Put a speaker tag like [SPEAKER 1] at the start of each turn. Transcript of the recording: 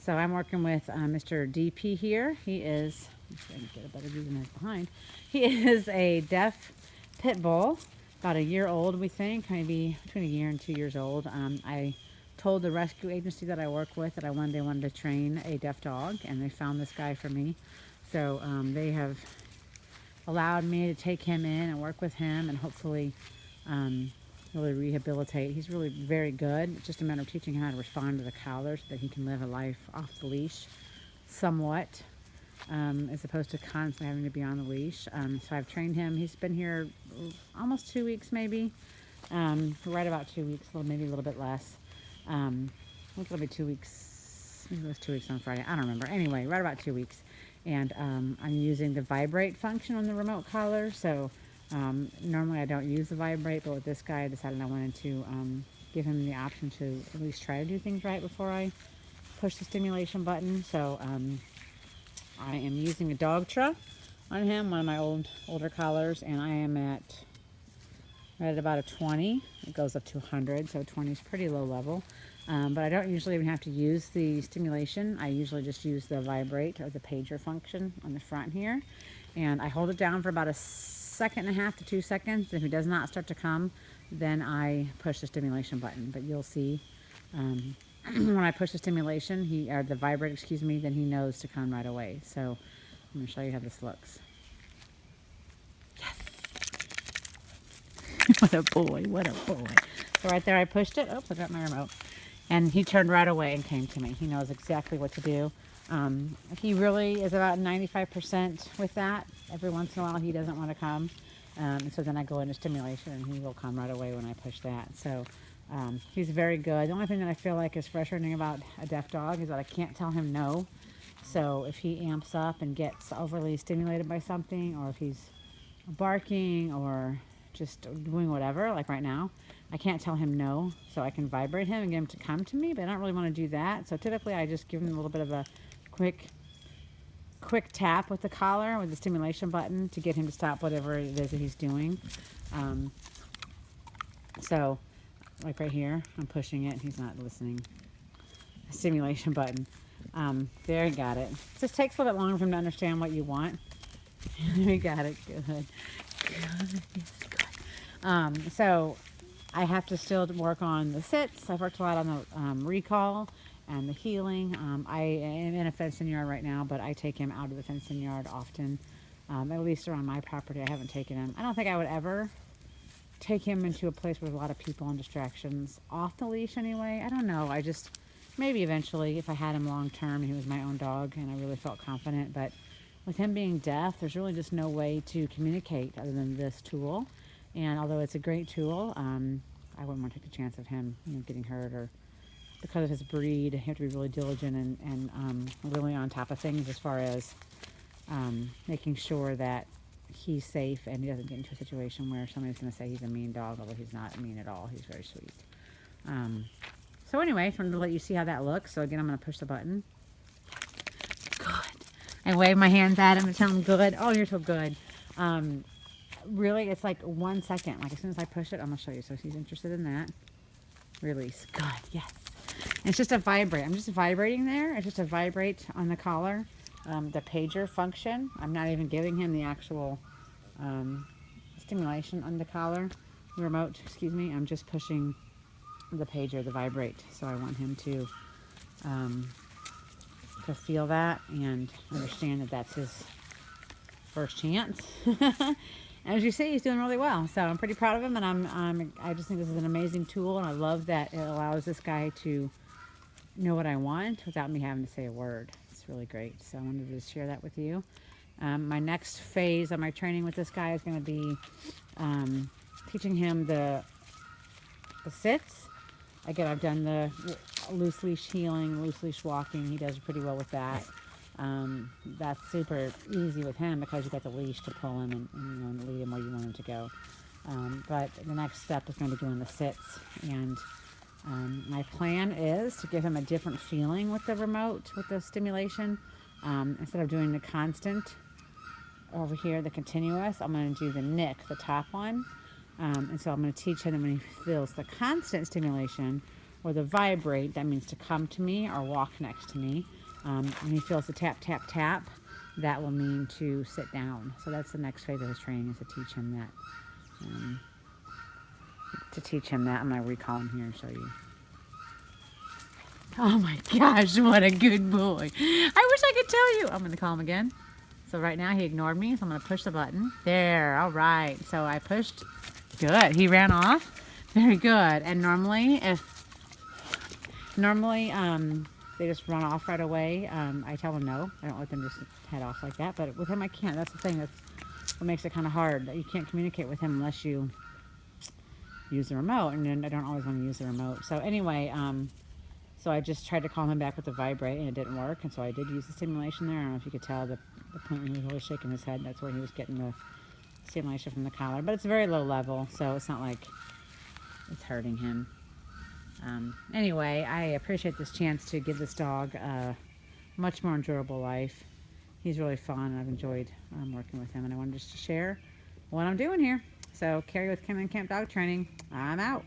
[SPEAKER 1] So I'm working with Mr. DP here. He is, let's see if I can get a better view than his behind. He is a deaf pit bull, about a year old, we think, maybe between a year and 2 years old. I told the rescue agency that I work with that they wanted to train a deaf dog, and they found this guy for me. So they have allowed me to take him in and work with him and hopefully um, really rehabilitate. He's really very good. It's just a matter of teaching him how to respond to the collar so that he can live a life off the leash somewhat, as opposed to constantly having to be on the leash. So I've trained him. He's been here almost 2 weeks maybe, right about 2 weeks, maybe a little bit less. I think it'll be 2 weeks. Maybe it was 2 weeks on Friday. I don't remember. Anyway, right about 2 weeks. And I'm using the vibrate function on the remote collar. So normally I don't use the vibrate, but with this guy I decided I wanted to give him the option to at least try to do things right before I push the stimulation button. So I am using a dog truck on him, one of my older collars, and I am right at about a 20. It goes up to 100, so 20 is pretty low level. But I don't usually even have to use the stimulation. I usually just use the vibrate or the pager function on the front here. And I hold it down for about a second and a half to 2 seconds. If it does not start to come, then I push the stimulation button. But you'll see when I push the stimulation, or the vibrate, excuse me, then he knows to come right away. So I'm going to show you how this looks. Yes. What a boy, what a boy. So right there I pushed it. Oh, I got my remote. And he turned right away and came to me. He knows exactly what to do. He really is about 95% with that. Every once in a while he doesn't want to come. So then I go into stimulation and he will come right away when I push that. So he's very good. The only thing that I feel like is frustrating about a deaf dog is that I can't tell him no. So if he amps up and gets overly stimulated by something, or if he's barking or just doing whatever, like right now, I can't tell him no, so I can vibrate him and get him to come to me, but I don't really want to do that. So typically I just give him a little bit of a quick tap with the collar, with the stimulation button, to get him to stop whatever it is that he's doing. So like right here, I'm pushing it, he's not listening. Stimulation button. There, he got it. It just takes a little bit longer for him to understand what you want. We got it. Good. Good. Yes, good. So I have to still work on the sits. I've worked a lot on the recall and the healing. I am in a fenced-in yard right now, but I take him out of the fenced-in yard often. At least around my property, I haven't taken him. I don't think I would ever take him into a place with a lot of people and distractions off the leash anyway. I don't know. Maybe eventually, if I had him long term and he was my own dog and I really felt confident, but with him being deaf, there's really just no way to communicate other than this tool. And although it's a great tool, I wouldn't want to take the chance of him, getting hurt, or because of his breed, you have to be really diligent and really on top of things as far as making sure that he's safe and he doesn't get into a situation where somebody's going to say he's a mean dog, although he's not mean at all. He's very sweet. So anyway, I just wanted to let you see how that looks. So again, I'm going to push the button. Good. I wave my hands at him and tell him good. Oh, you're so good. Really, it's like 1 second. Like as soon as I push it, I'm going to show you. So he's interested in that. Release. Good. Yes. And it's just a vibrate. I'm just vibrating there. It's just a vibrate on the collar. The pager function. I'm not even giving him the actual stimulation on the collar. The remote, excuse me. I'm just pushing the pager, the vibrate. So I want him to feel that and understand that that's his first chance. And as you see, he's doing really well. So I'm pretty proud of him, and I just think this is an amazing tool, and I love that it allows this guy to know what I want without me having to say a word. It's really great. So I wanted to share that with you. My next phase of my training with this guy is going to be teaching him the sits. Again, I've done the loose leash healing, loose leash walking. He does pretty well with that. That's super easy with him because you got the leash to pull him and lead him where you want him to go. But the next step is going to be doing the sits. And my plan is to give him a different feeling with the remote, with the stimulation. Instead of doing the constant over here, the continuous, I'm going to do the nick, the top one. And so I'm going to teach him that when he feels the constant stimulation, or the vibrate, that means to come to me or walk next to me. When he feels the tap, tap, tap, that will mean to sit down. So that's the next phase of his training, is to teach him that. I'm going to recall him here and show you. Oh my gosh, what a good boy. I wish I could tell you. I'm going to call him again. So right now he ignored me, so I'm going to push the button. There, all right. So I pushed. Good. He ran off. Very good. And normally they just run off right away, I tell them no. I don't let them just head off like that. But with him, I can't. That's the thing. That's what makes it kind of hard. You can't communicate with him unless you use the remote. And then I don't always want to use the remote. So anyway, so I just tried to call him back with the vibrate, and it didn't work. And so I did use the stimulation there. I don't know if you could tell the point when he was really shaking his head. That's where he was getting the stimulation from the collar. But it's very low level, so it's not like it's hurting him. Anyway, I appreciate this chance to give this dog a much more enjoyable life. He's really fun. I've enjoyed working with him, and I wanted just to share what I'm doing here. So, Carrie with Cameron Camp Dog Training. I'm out.